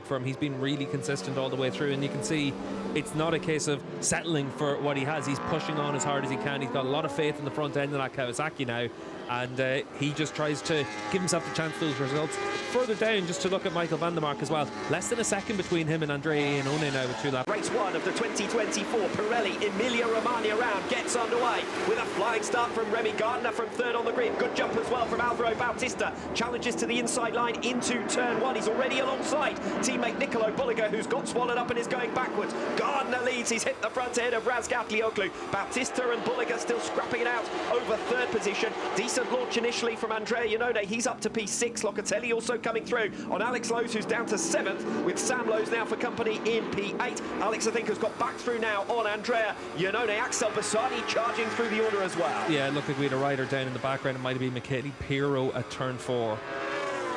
from. He's been really consistent all the way through, and you can see it's not a case of settling for what he has. He's pushing on as hard as he can. He's got a lot of faith in the front end of that Kawasaki now, and he just tries to give himself the chance for those results. Further down, just to look at Michael van der Mark as well, less than a second between him and Andrea Iannone now with 2 laps. Race 1 of the 2024 Pirelli Emilia-Romagna round gets underway with a flying start from Remy Gardner from 3rd on the grid. Good jump as well from Alvaro Bautista. Challenges to the inside line into turn 1. He's already alongside teammate Nicolo Bulega, who's got swallowed up and is going backwards. Gardner leads. He's hit the front end of Razgatlıoğlu. Bautista and Bulega still scrapping it out over 3rd position. Decent launch initially from Andrea Iannone. He's up to P6. Locatelli also coming through on Alex Lowes, who's down to 7th, with Sam Lowes now for company in P8. Alex, I think, has got back through now on Andrea Iannone. Axel Bassani charging through the order as well. Yeah, it looked like we had a rider down in the background. It might have been Michele Pirro at turn 4.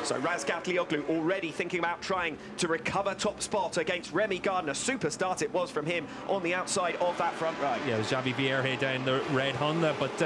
So Razgatlıoğlu already thinking about trying to recover top spot against Remy Gardner. Super start it was from him on the outside of that front right. Yeah, it was Javi Vierge down the red Honda, but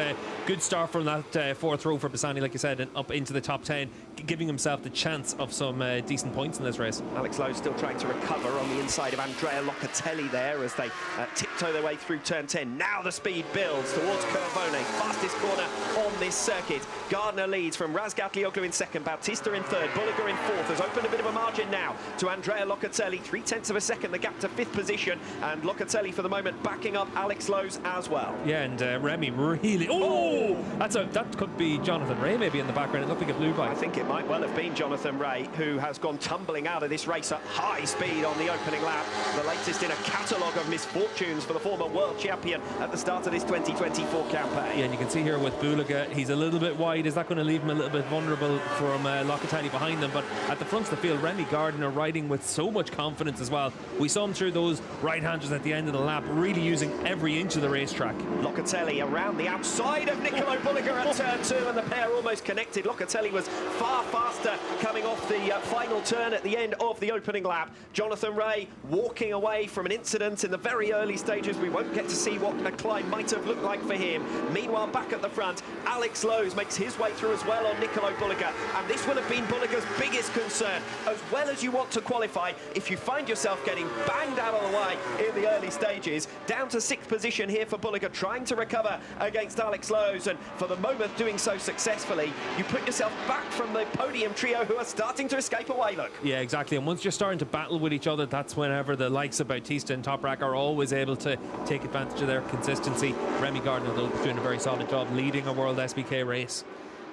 good start from that 4th row for Bassani, like you said, and up into the top 10, giving himself the chance of some decent points in this race. Alex Lowes still trying to recover on the inside of Andrea Locatelli there as they tiptoe their way through turn 10. Now the speed builds towards Curvone, fastest corner on this circuit. Gardner leads from Razgatlıoğlu in 2nd, Bautista in 3rd, Bulega in 4th, has opened a bit of a margin now to Andrea Locatelli, 0.3 of a second, the gap to 5th position, and Locatelli for the moment backing up Alex Lowes as well. Yeah, and Remy really, that could be Jonathan Ray maybe in the background. It looked like a blue bike. I think it might well have been Jonathan Ray, who has gone tumbling out of this race at high speed on the opening lap, the latest in a catalogue of misfortunes for the former world champion at the start of this 2024 campaign. Yeah, and you can see here with Bulega, he's a little bit wide. Is that going to leave him a little bit vulnerable from Locatelli behind them? But at the front of the field, Remy Gardner riding with so much confidence as well. We saw him through those right-handers at the end of the lap, really using every inch of the racetrack. Locatelli around the outside of Nicolo Bulega at turn 2, and the pair almost connected. Locatelli was far faster coming off the final turn at the end of the opening lap. Jonathan Ray walking away from an incident in the very early stages. We won't get to see what a climb might have looked like for him. Meanwhile, back at the front, Alex Lowes makes his way through as well on Nicolo Bulega, and this will have been Bulega's biggest concern. As well as you want to qualify, if you find yourself getting banged out of the way in the early stages, down to 6th position here for Bulega, trying to recover against Alex Lowes, and for the moment doing so successfully, you put yourself back from the podium trio who are starting to escape away, look. Yeah, exactly, and once you're starting to battle with each other, that's whenever the likes of Bautista and Toprak are always able to take advantage of their consistency. Remy Gardner, though, doing a very solid job leading a World SBK race.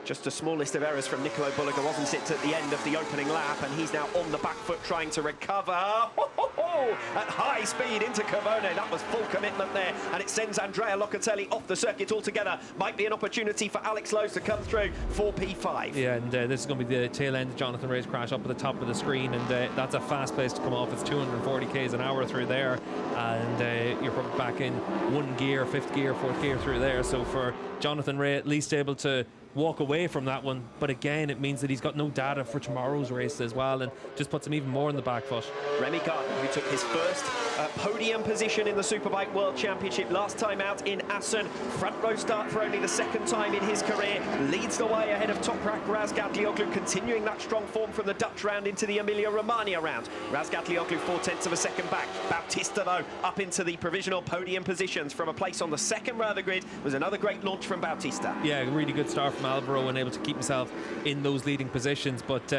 Just a small list of errors from Nicolo Bulega, wasn't it, at the end of the opening lap, and he's now on the back foot trying to recover. At high speed into Curvone. That was full commitment there, and it sends Andrea Locatelli off the circuit altogether. Might be an opportunity for Alex Lowes to come through for P5. Yeah, and this is going to be the tail end of Jonathan Ray's crash up at the top of the screen, and that's a fast place to come off. It's 240 k's an hour through there, and you're probably back in 1 gear, 5th gear, 4th gear through there. So for Jonathan Ray, at least able to walk away from that one, but again it means that he's got no data for tomorrow's race as well, and just puts him even more on the back foot. Remy Gardner, who took his first podium position in the Superbike World Championship last time out in Assen, front row start for only the 2nd time in his career, leads the way ahead of Toprak Razgatlıoğlu, continuing that strong form from the Dutch round into the Emilia-Romagna round. Razgatlıoğlu 0.4 of a second back. Bautista, though, up into the provisional podium positions from a place on the 2nd row of the grid. Was another great launch from Bautista. Yeah, really good start from Alvaro and able to keep himself in those leading positions, but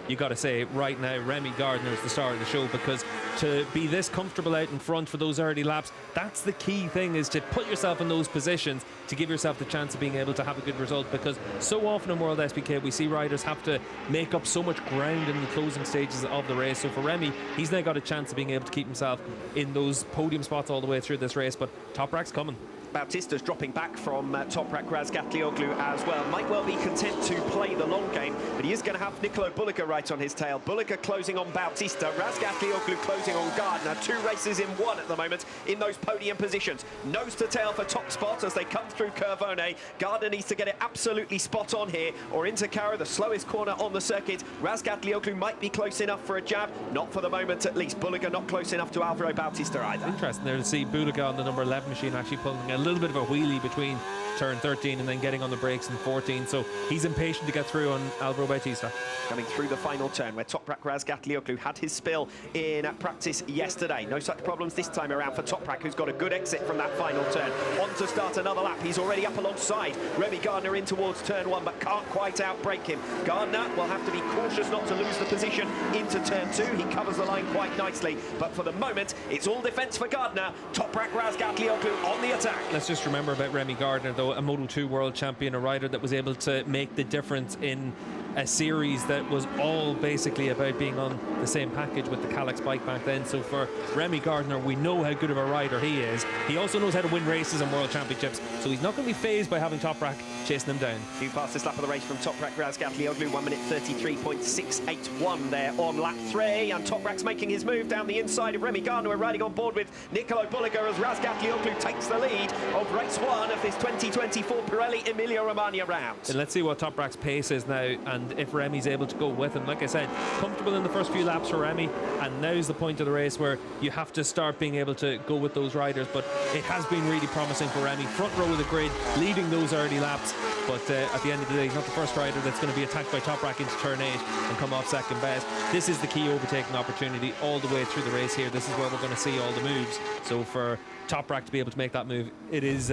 you got to say right now Remy Gardner is the star of the show, because to be this comfortable out in front for those early laps, that's the key thing, is to put yourself in those positions to give yourself the chance of being able to have a good result, because so often in World SBK we see riders have to make up so much ground in the closing stages of the race. So for Remy, he's now got a chance of being able to keep himself in those podium spots all the way through this race, but Toprak's coming. Bautista's dropping back from Toprak Razgatlıoğlu as well. Might well be content to play the long game, but he is going to have Nicolo Bulega right on his tail. Bulega closing on Bautista, Razgatlıoğlu closing on Gardner. 2 races in 1 at the moment in those podium positions. Nose to tail for top spot as they come through Curvone. Gardner needs to get it absolutely spot on here, or into Cara, the slowest corner on the circuit. Razgatlıoğlu might be close enough for a jab, not for the moment at least. Bulega not close enough to Alvaro Bautista either. Interesting there to see Bulega on the number 11 machine actually pulling a little bit of a wheelie between turn 13 and then getting on the brakes in 14. So he's impatient to get through on Alvaro Bautista. Coming through the final turn where Toprak Razgatlıoğlu had his spill in practice yesterday. No such problems this time around for Toprak, who's got a good exit from that final turn. On to start another lap. He's already up alongside Remy Gardner in towards turn 1, but can't quite outbrake him. Gardner will have to be cautious not to lose the position into turn 2. He covers the line quite nicely, but for the moment, it's all defence for Gardner. Toprak Razgatlıoğlu on the attack. Let's just remember about Remy Gardner, though, a Moto2 world champion, a rider that was able to make the difference in a series that was all basically about being on the same package with the Calyx bike back then. So for Remy Gardner, we know how good of a rider he is. He also knows how to win races and world championships, so he's not going to be phased by having Toprak chasing him down. Few fastest lap of the race from Toprak Razgatlıoğlu, 1 minute 33.681 there on lap 3, and Toprak's making his move down the inside of Remy Gardner. We're riding on board with Nicolo Bulega as Razgatlıoğlu takes the lead of race 1 of this 2024 Pirelli Emilia-Romagna round. And let's see what Toprak's pace is now, and if Remy's able to go with him. Like I said, comfortable in the first few laps for Remy, and now's the point of the race where you have to start being able to go with those riders. But it has been really promising for Remy, front row of the grid, leading those early laps. But at the end of the day, he's not the first rider that's going to be attacked by Toprak into turn 8 and come off second best. This is the key overtaking opportunity all the way through the race here. This is where we're going to see all the moves. So for Toprak to be able to make that move, it is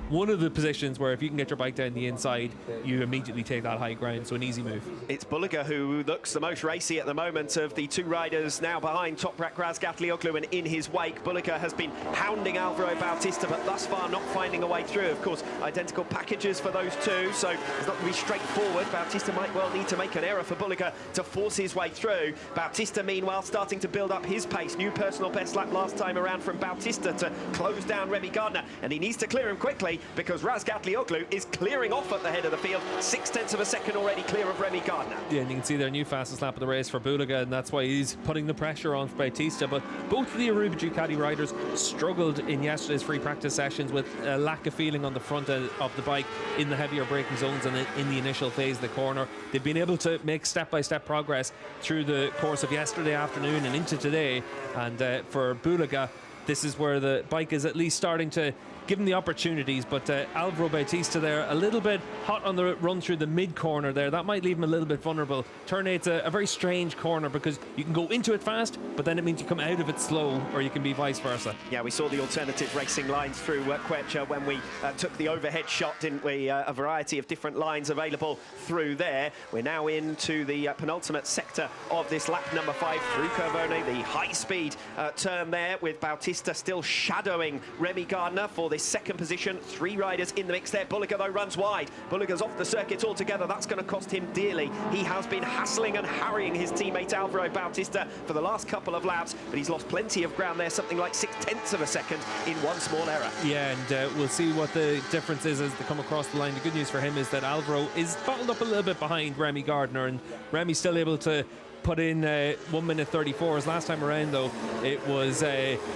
one of the positions where if you can get your bike down the inside, you immediately take that high ground. So an easy move. It's Bulega who looks the most racy at the moment of the two riders now behind Toprak Razgatlıoğlu, and in his wake Bulega has been hounding Alvaro Bautista, but thus far not finding a way through. Of course, identical packages for those two, so it's not going to be straightforward. Bautista might well need to make an error for Bulega to force his way through. Bautista meanwhile starting to build up his pace. New personal best lap last time around from Bautista to close down Remy Gardner, and he needs to clear him quickly because Razgatlıoğlu is clearing off at the head of the field. 0.6 of a second already clear of Remy Gardner. Yeah, and you can see their new fastest lap of the race for Bulega, and that's why he's putting the pressure on for Bautista. But both of the Aruba Ducati riders struggled in yesterday's free practice sessions with a lack of feeling on the front end of the bike in the heavier braking zones and in the initial phase of the corner. They've been able to make step-by-step progress through the course of yesterday afternoon and into today, and for Bulega, this is where the bike is at least starting to give him the opportunities. But Alvaro Bautista there, a little bit hot on the run through the mid-corner there. That might leave him a little bit vulnerable. Turn 8's a very strange corner because you can go into it fast, but then it means you come out of it slow, or you can be vice versa. Yeah, we saw the alternative racing lines through Quecha when we took the overhead shot, didn't we? A variety of different lines available through there. We're now into the penultimate sector of this lap number 5 through Curvone, the high-speed turn there, with Bautista still shadowing Remy Gardner for this second position. 3 riders in the mix there. Bulega though runs wide. Bulega's off the circuit altogether. That's going to cost him dearly. He has been hassling and harrying his teammate Alvaro Bautista for the last couple of laps, but he's lost plenty of ground there, something like 0.6 of a second in one small error. Yeah, and we'll see what the difference is as they come across the line. The good news for him is that Alvaro is bottled up a little bit behind Remy Gardner, and Remy's still able to put in 1 minute 34s. Last time around though, it was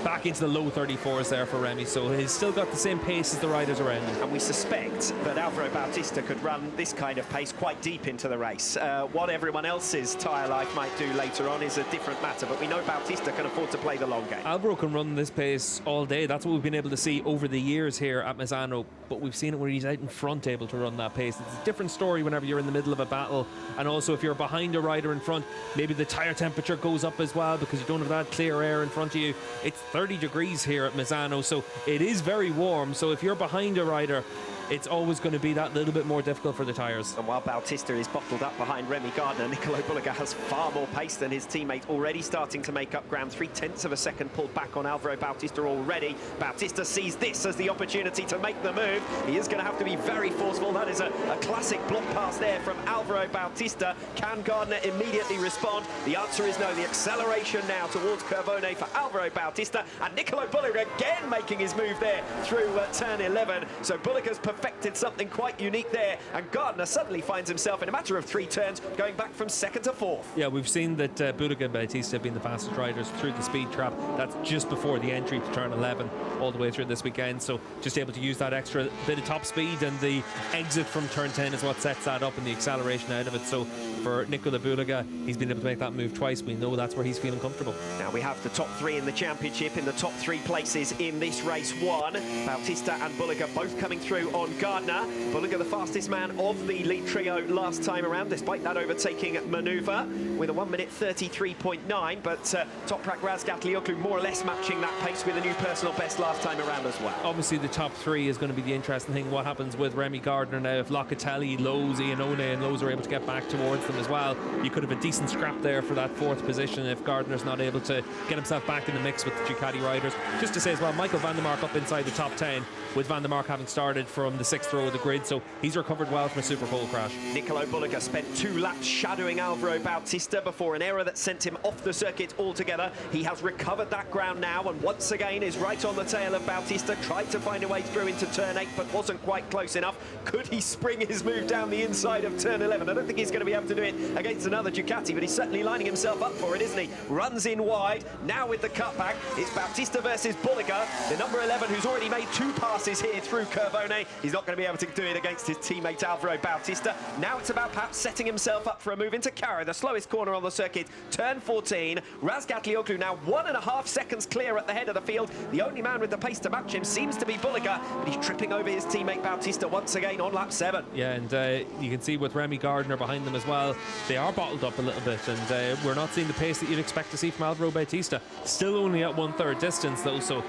back into the low 34s there for Remy, so he's still got the same pace as the riders around him. And we suspect that Alvaro Bautista could run this kind of pace quite deep into the race. What everyone else's tyre life might do later on is a different matter, but we know Bautista can afford to play the long game. Alvaro can run this pace all day. That's what we've been able to see over the years here at Misano, but we've seen it where he's out in front able to run that pace. It's a different story whenever you're in the middle of a battle, and also if you're behind a rider in front, maybe the tyre temperature goes up as well because you don't have that clear air in front of you. It's 30 degrees here at Misano, so it is very warm. So if you're behind a rider, it's always going to be that little bit more difficult for the tyres. And while Bautista is bottled up behind Remy Gardner, Nicolo Bulega has far more pace than his teammate, already starting to make up ground. 0.3 of a second pulled back on Alvaro Bautista already. Bautista sees this as the opportunity to make the move. He is going to have to be very forceful. That is a classic block pass there from Alvaro Bautista. Can Gardner immediately respond? The answer is no. The acceleration now towards Curvone for Alvaro Bautista, and Nicolo Bulega again making his move there through turn 11. So Bulega's perfected something quite unique there, and Gardner suddenly finds himself in a matter of 3 turns going back from 2nd to 4th. Yeah, we've seen that Bulega and Bautista have been the fastest riders through the speed trap. That's just before the entry to turn 11 all the way through this weekend, so just able to use that extra bit of top speed, and the exit from turn 10 is what sets that up and the acceleration out of it. So for Nicolo Bulega, he's been able to make that move twice. We know that's where he's feeling comfortable. Now we have the top 3 in the championship, in the top 3 places in this race 1. Bautista and Bulega both coming through on on Gardner. Bulega, the fastest man of the lead trio last time around, despite that overtaking manoeuvre, with a 1 minute 33.9. But Toprak Razgatlıoğlu more or less matching that pace with a new personal best last time around as well. Obviously, the top three is going to be the interesting thing. What happens with Remy Gardner now? If Locatelli, Lowe's, Iannone and Lowe's are able to get back towards them as well, you could have a decent scrap there for that fourth position if Gardner's not able to get himself back in the mix with the Ducati riders. Just to say as well, Michael van der Mark up inside the top 10, with van der Mark having started from the 6th row of the grid, so he's recovered well from a super pole crash. Nicolo Bulega spent 2 laps shadowing Alvaro Bautista before an error that sent him off the circuit altogether. He has recovered that ground now and once again is right on the tail of Bautista. Tried to find a way through into turn 8 but wasn't quite close enough. Could he spring his move down the inside of turn 11? I don't think he's going to be able to do it against another Ducati, but he's certainly lining himself up for it, isn't he? Runs in wide, now with the cutback. It's Bautista versus Bulega, the number 11 who's already made 2 passes here through Curvone. He's not going to be able to do it against his teammate Alvaro Bautista. Now it's about perhaps setting himself up for a move into Carro, the slowest corner on the circuit, turn 14. Razgatlıoğlu now 1.5 seconds clear at the head of the field. The only man with the pace to match him seems to be Bulega, but he's tripping over his teammate Bautista once again on lap 7. Yeah, and you can see with Remy Gardner behind them as well, they are bottled up a little bit, and we're not seeing the pace that you'd expect to see from Alvaro Bautista. Still only at 1/3 distance though, so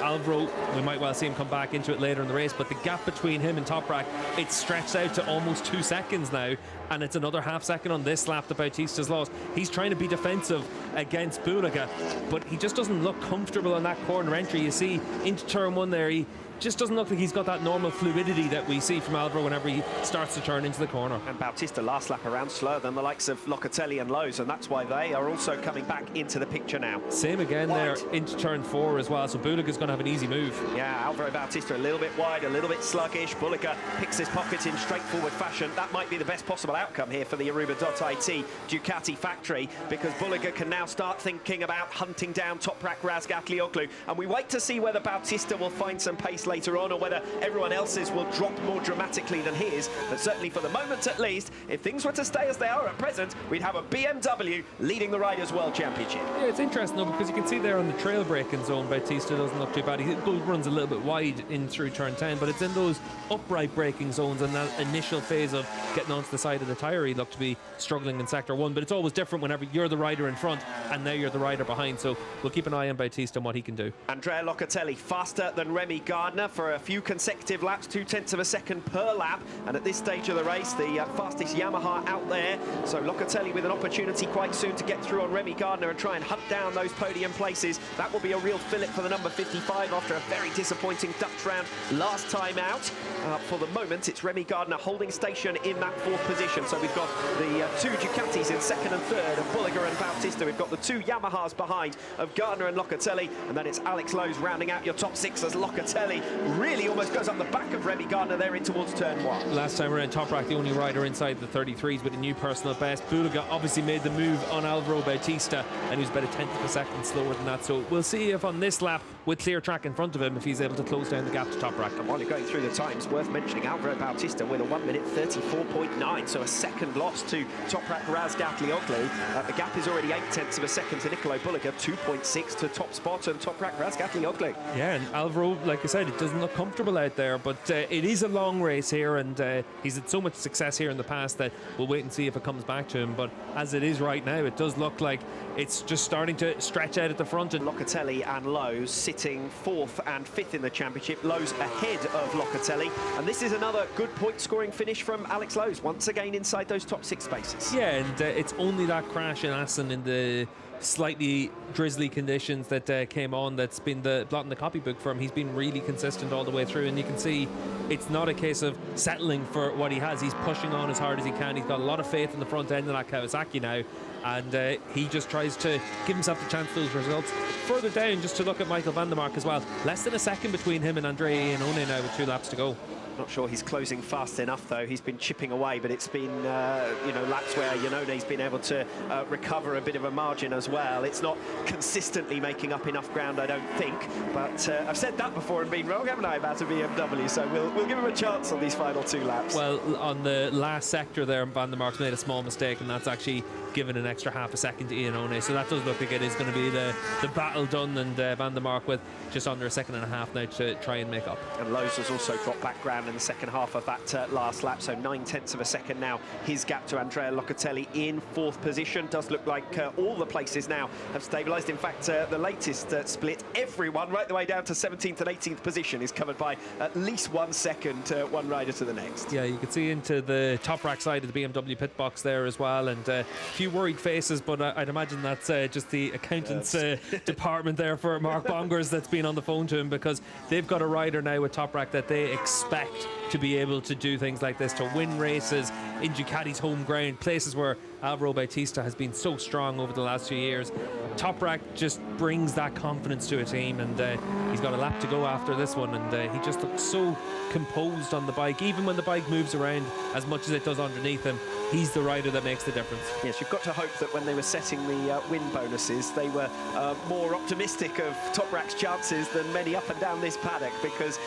Alvaro, we might well see him come back into it later in the race, but the gap between him and Toprak, it's stretched out to almost 2 seconds now, and it's another half second on this lap that Bautista's lost. He's trying to be defensive against Bulega, but he just doesn't look comfortable on that corner entry. You see into turn 1 there, he just doesn't look like he's got that normal fluidity that we see from Alvaro whenever he starts to turn into the corner. And Bautista last lap around slower than the likes of Locatelli and Lowe's, and that's why they are also coming back into the picture now. Same again wide there into turn 4 as well, so Bulega's going to have an easy move. Yeah, Alvaro Bautista a little bit wide, a little bit sluggish. Bulega picks his pocket in straightforward fashion. That might be the best possible outcome here for the Aruba.it Ducati factory, because Bulega can now start thinking about hunting down Toprak Razgatlıoğlu, and we wait to see whether Bautista will find some pace later on, or whether everyone else's will drop more dramatically than his. But certainly for the moment at least, if things were to stay as they are at present, we'd have a BMW leading the Riders' World Championship. Yeah, it's interesting though, because you can see there on the trail braking zone, Bautista doesn't look too bad. He runs a little bit wide in through turn 10, but it's in those upright braking zones and that initial phase of getting onto the side of the tyre, he looked to be struggling in sector 1. But it's always different whenever you're the rider in front and now you're the rider behind, so we'll keep an eye on Bautista and what he can do. Andrea Locatelli faster than Remy Gardner for a few consecutive laps, 0.2 of a second per lap, and at this stage of the race the fastest Yamaha out there. So Locatelli with an opportunity quite soon to get through on Remy Gardner and try and hunt down those podium places. That will be a real fillip for the number 55 after a very disappointing Dutch round last time out. For the moment it's Remy Gardner holding station in that 4th position, so we've got the 2 Ducatis in 2nd and 3rd of Bulega and Bautista. We've got the 2 Yamahas behind of Gardner and Locatelli, and then it's Alex Lowe's rounding out your top 6 as Locatelli really almost goes up the back of Remy Gardner there in towards turn 1. Last time around, Toprak the only rider inside the 33s with a new personal best. Bulega obviously made the move on Alvaro Bautista, and he was about 1/10 of a second slower than that, so we'll see if on this lap with clear track in front of him if he's able to close down the gap to Toprak. And while you're going through the times, worth mentioning Alvaro Bautista with a 1 minute 34.9, so a second loss to Toprak Razgatlıoğlu. The gap is already 0.8 of a second to Nicolo Bulega, 2.6 to top spot and Toprak Razgatlıoğlu. Yeah, and Alvaro, like I said, it doesn't look comfortable out there, but it is a long race here, and he's had so much success here in the past that we'll wait and see if it comes back to him. But as it is right now, it does look like it's just starting to stretch out at the front. And Locatelli and Lowe's sitting 4th and 5th in the championship. Lowe's ahead of Locatelli, and this is another good point scoring finish from Alex Lowe's, once again inside those top 6 spaces. Yeah, and it's only that crash in Assen in the slightly drizzly conditions that came on that's been the blot in the copybook for him. He's been really consistent all the way through, and you can see it's not a case of settling for what he has. He's pushing on as hard as he can. He's got a lot of faith in the front end of that Kawasaki now, and he just tries to give himself the chance for those results. Further down, just to look at Michael van der Mark as well, less than a second between him and Andrea Iannone now with 2 laps to go. Not sure he's closing fast enough though. He's been chipping away, but it's been laps where Iannone's been able to recover a bit of a margin as well. It's not consistently making up enough ground, I don't think, but I've said that before and been wrong, haven't I, about a BMW, so we'll give him a chance on these final 2 laps. Well, on the last sector there, van der Mark's made a small mistake, and that's actually given an extra half a second to Iannone. So that does look like it is going to be the battle done, and Van der Mark with just under a second and a half now to try and make up. And Lowe's has also dropped back ground in the second half of that last lap, so 9/10 of a second now. His gap to Andrea Locatelli in 4th position. Does look like all the places now have stabilised. In fact, the latest split, everyone right the way down to 17th and 18th position is covered by at least 1 second, one rider to the next. Yeah, you can see into the Toprak side of the BMW pit box there as well, and a few worried faces, but I'd imagine that's just the accountants department there for Mark Bongers that's been on the phone to him, because they've got a rider now with Toprak that they expect to be able to do things like this, to win races in Ducati's home ground, places where Alvaro Bautista has been so strong over the last few years. Toprak just brings that confidence to a team, and he's got a lap to go after this one, and he just looks so composed on the bike. Even when the bike moves around as much as it does underneath him, he's the rider that makes the difference. Yes, you've got to hope that when they were setting the win bonuses, they were more optimistic of Toprak's chances than many up and down this paddock, because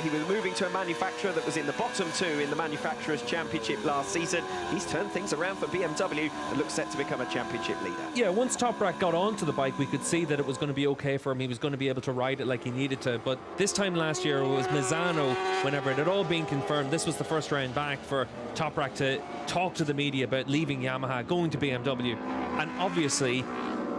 he was moving to a manufacturer that was in the bottom 2 in the Manufacturers' Championship last season. He's turned things around for BMW and looks set to become a championship leader. Yeah, once Toprak got onto the bike, we could see that it was going to be okay for him. He was going to be able to ride it like he needed to. But this time last year, it was Misano, whenever it had all been confirmed, this was the first round back for Toprak to talk to the media about leaving Yamaha, going to BMW. And obviously,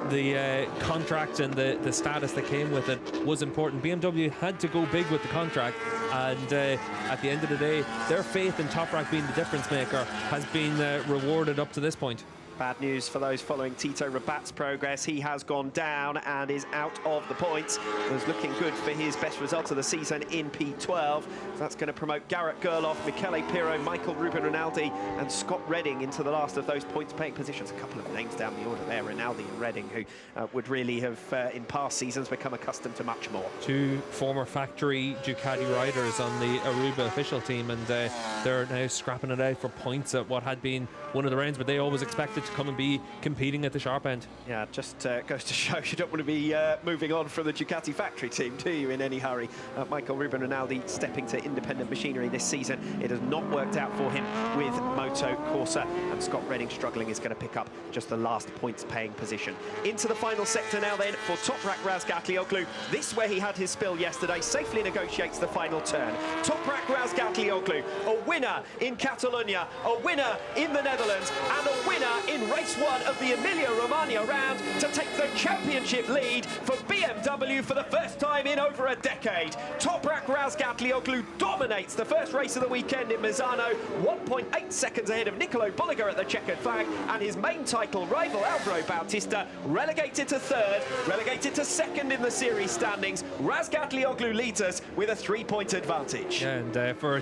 the contract and the status that came with it was important. BMW had to go big with the contract, and at the end of the day, their faith in Toprak being the difference maker has been rewarded up to this point. Bad news for those following Tito Rabat's progress. He has gone down and is out of the points. It was looking good for his best result of the season in P12. So that's going to promote Garrett Gerloff, Michele Pirro, Michael Ruben Rinaldi and Scott Redding into the last of those points-paying positions. A couple of names down the order there, Rinaldi and Redding, who would really have, in past seasons, become accustomed to much more. 2 former factory Ducati riders on the Aruba official team, and they're now scrapping it out for points at what had been one of the rounds, but they always expected to come and be competing at the sharp end. Yeah, just goes to show you don't want to be moving on from the Ducati factory team, do you, in any hurry? Michael Ruben Rinaldi stepping to independent machinery this season. It has not worked out for him with Moto Corsa, and Scott Redding struggling is going to pick up just the last points-paying position. Into the final sector now then for Toprak Razgatlıoğlu. This, where he had his spill yesterday, safely negotiates the final turn. Toprak Razgatlıoğlu, a winner in Catalonia, a winner in the Netherlands, and a winner in race 1 of the Emilia-Romagna round to take the championship lead for BMW for the first time in over a decade. Toprak Razgatlıoğlu dominates the first race of the weekend in Misano, 1.8 seconds ahead of Nicolo Bulega at the checkered flag, and his main title rival Alvaro Bautista relegated to 3rd, relegated to 2nd in the series standings. Razgatlıoğlu leads us with a 3-point advantage. And for